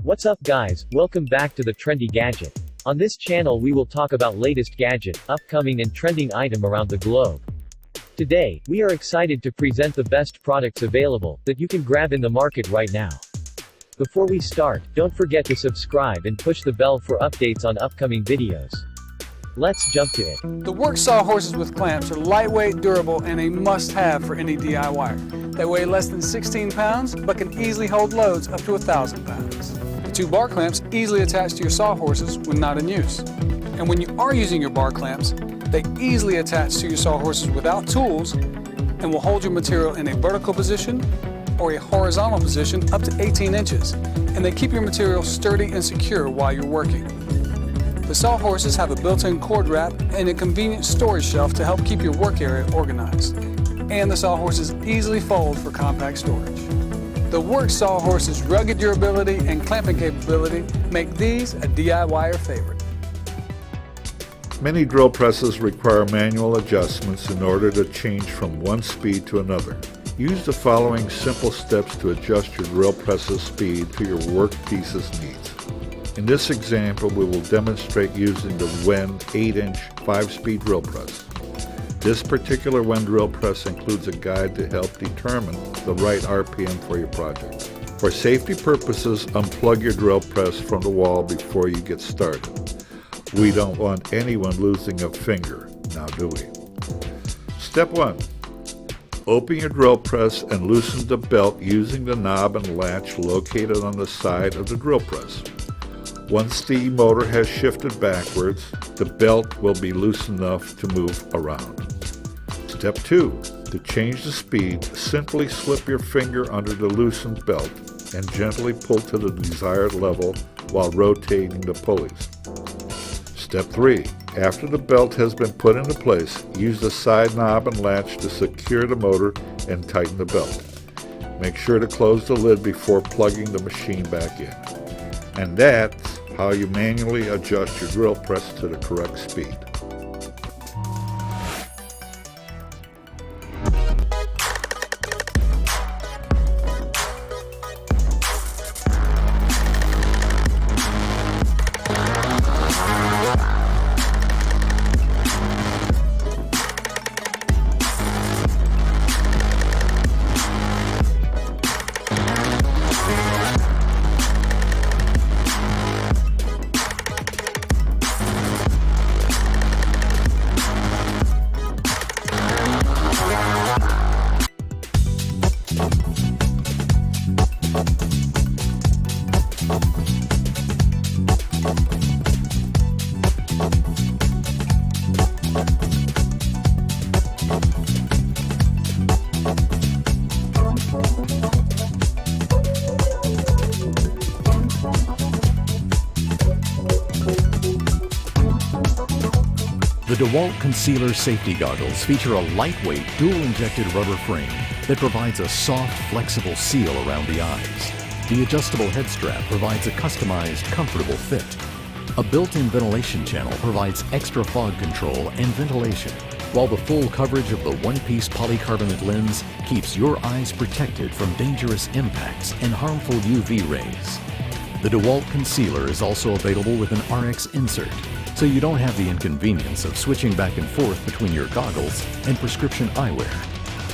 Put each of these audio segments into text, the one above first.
What's up guys, welcome back to the Trendy Gadget. On this channel we will talk about latest gadget, upcoming and trending item around the globe. Today, we are excited to present the best products available, that you can grab in the market right now. Before we start, don't forget to subscribe and push the bell for updates on upcoming videos. Let's jump to it. The WORX sawhorses with clamps are lightweight, durable, and a must-have for any DIYer. They weigh less than 16 pounds, but can easily hold loads up to 1,000 pounds. The two bar clamps easily attach to your sawhorses when not in use. And when you are using your bar clamps, they easily attach to your sawhorses without tools and will hold your material in a vertical position or a horizontal position up to 18 inches. And they keep your material sturdy and secure while you're working. The sawhorses have a built-in cord wrap and a convenient storage shelf to help keep your work area organized. And the sawhorses easily fold for compact storage. The WORX sawhorse's rugged durability and clamping capability make these a DIYer favorite. Many drill presses require manual adjustments in order to change from one speed to another. Use the following simple steps to adjust your drill press's speed to your workpiece's needs. In this example, we will demonstrate using the WEN 8-inch 5-speed drill press. This particular WEN drill press includes a guide to help determine the right RPM for your project. For safety purposes, unplug your drill press from the wall before you get started. We don't want anyone losing a finger, now do we? Step 1. Open your drill press and loosen the belt using the knob and latch located on the side of the drill press. Once the motor has shifted backwards, the belt will be loose enough to move around. Step 2. To change the speed, simply slip your finger under the loosened belt and gently pull to the desired level while rotating the pulleys. Step 3. After the belt has been put into place, use the side knob and latch to secure the motor and tighten the belt. Make sure to close the lid before plugging the machine back in. And that's how you manually adjust your drill press to the correct speed. The DEWALT Concealer Safety Goggles feature a lightweight, dual-injected rubber frame that provides a soft, flexible seal around the eyes. The adjustable head strap provides a customized, comfortable fit. A built-in ventilation channel provides extra fog control and ventilation, while the full coverage of the one-piece polycarbonate lens keeps your eyes protected from dangerous impacts and harmful UV rays. The DEWALT Concealer is also available with an RX insert, so you don't have the inconvenience of switching back and forth between your goggles and prescription eyewear.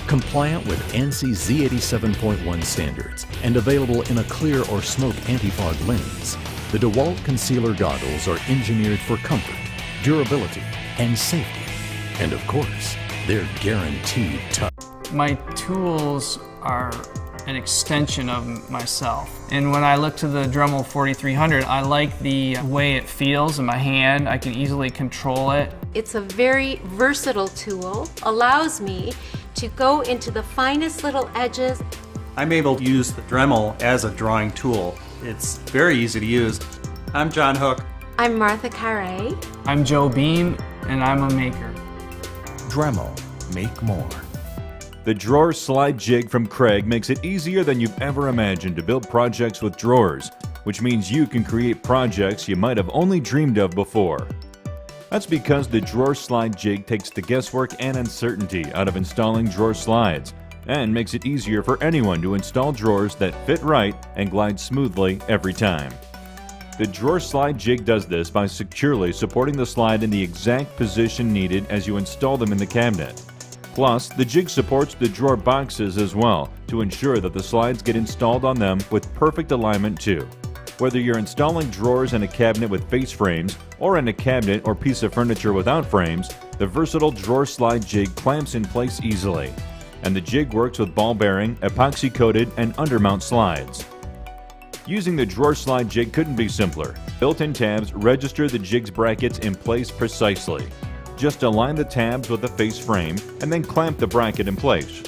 Compliant with ANSI Z87.1 standards and available in a clear or smoke anti-fog lens, the DEWALT Concealer goggles are engineered for comfort, durability, and safety. And of course, they're guaranteed tough. My tools are an extension of myself. And when I look to the Dremel 4300, I like the way it feels in my hand. I can easily control it. It's a very versatile tool, allows me to go into the finest little edges. I'm able to use the Dremel as a drawing tool. It's very easy to use. I'm John Hook. I'm Martha Carre. I'm Joe Beam, and I'm a maker. Dremel, make more. The Drawer Slide Jig from Craig makes it easier than you've ever imagined to build projects with drawers, which means you can create projects you might have only dreamed of before. That's because the Drawer Slide Jig takes the guesswork and uncertainty out of installing drawer slides and makes it easier for anyone to install drawers that fit right and glide smoothly every time. The drawer slide jig does this by securely supporting the slide in the exact position needed as you install them in the cabinet. Plus, the jig supports the drawer boxes as well to ensure that the slides get installed on them with perfect alignment too. Whether you're installing drawers in a cabinet with face frames or in a cabinet or piece of furniture without frames, the versatile drawer slide jig clamps in place easily. And the jig works with ball bearing, epoxy coated, and undermount slides. Using the drawer slide jig couldn't be simpler. Built-in tabs register the jig's brackets in place precisely. Just align the tabs with the face frame and then clamp the bracket in place.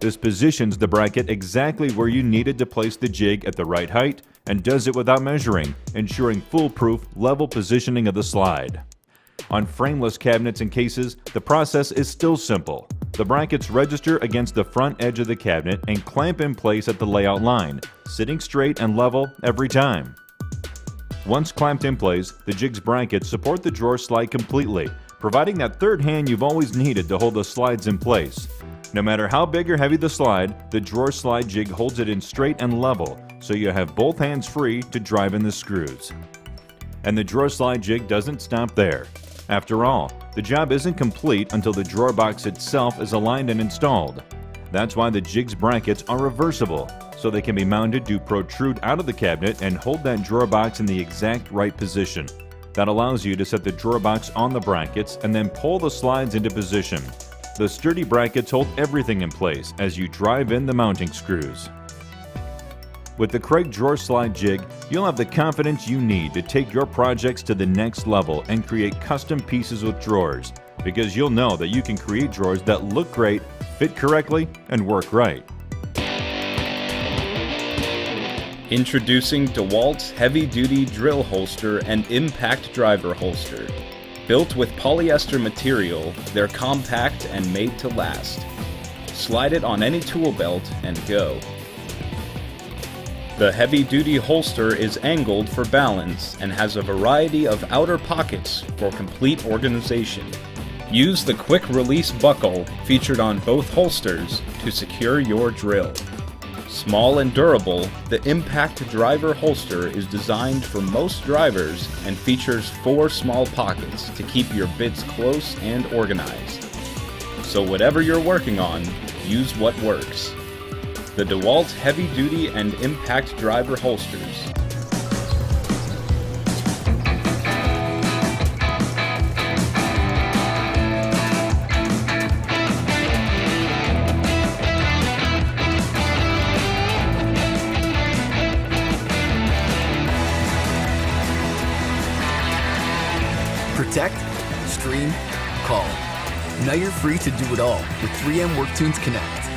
This positions the bracket exactly where you needed to place the jig at the right height and does it without measuring, ensuring foolproof, level positioning of the slide. On frameless cabinets and cases, the process is still simple. The brackets register against the front edge of the cabinet and clamp in place at the layout line, sitting straight and level every time. Once clamped in place, the jig's brackets support the drawer slide completely, providing that third hand you've always needed to hold the slides in place. No matter how big or heavy the slide, the drawer slide jig holds it in straight and level, so you have both hands free to drive in the screws. And the drawer slide jig doesn't stop there. After all, the job isn't complete until the drawer box itself is aligned and installed. That's why the jig's brackets are reversible, so they can be mounted to protrude out of the cabinet and hold that drawer box in the exact right position. That allows you to set the drawer box on the brackets and then pull the slides into position. The sturdy brackets hold everything in place as you drive in the mounting screws. With the Craig Drawer Slide Jig, you'll have the confidence you need to take your projects to the next level and create custom pieces with drawers, because you'll know that you can create drawers that look great, fit correctly, and work right. Introducing DEWALT's heavy-duty drill holster and impact driver holster. Built with polyester material, they're compact and made to last. Slide it on any tool belt and go. The heavy-duty holster is angled for balance and has a variety of outer pockets for complete organization. Use the quick release buckle featured on both holsters to secure your drill. Small and durable, the impact driver holster is designed for most drivers and features 4 small pockets to keep your bits close and organized. So whatever you're working on, use what works. The DEWALT Heavy Duty and Impact Driver Holsters. Protect, stream, call. Now you're free to do it all with 3M WorkTunes Connect.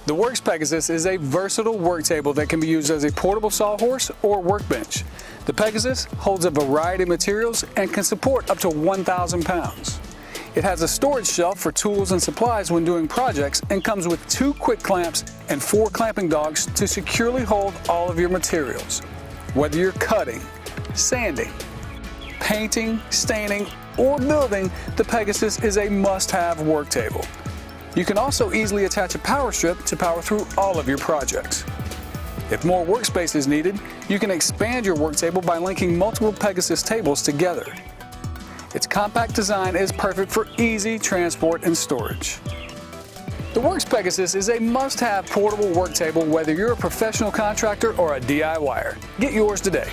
The WORX Pegasus is a versatile work table that can be used as a portable sawhorse or workbench. The Pegasus holds a variety of materials and can support up to 1,000 pounds. It has a storage shelf for tools and supplies when doing projects and comes with 2 quick clamps and 4 clamping dogs to securely hold all of your materials. Whether you're cutting, sanding, painting, staining, or building, the Pegasus is a must-have work table. You can also easily attach a power strip to power through all of your projects. If more workspace is needed, you can expand your work table by linking multiple Pegasus tables together. Its compact design is perfect for easy transport and storage. The WORX Pegasus is a must-have portable work table whether you're a professional contractor or a DIYer. Get yours today.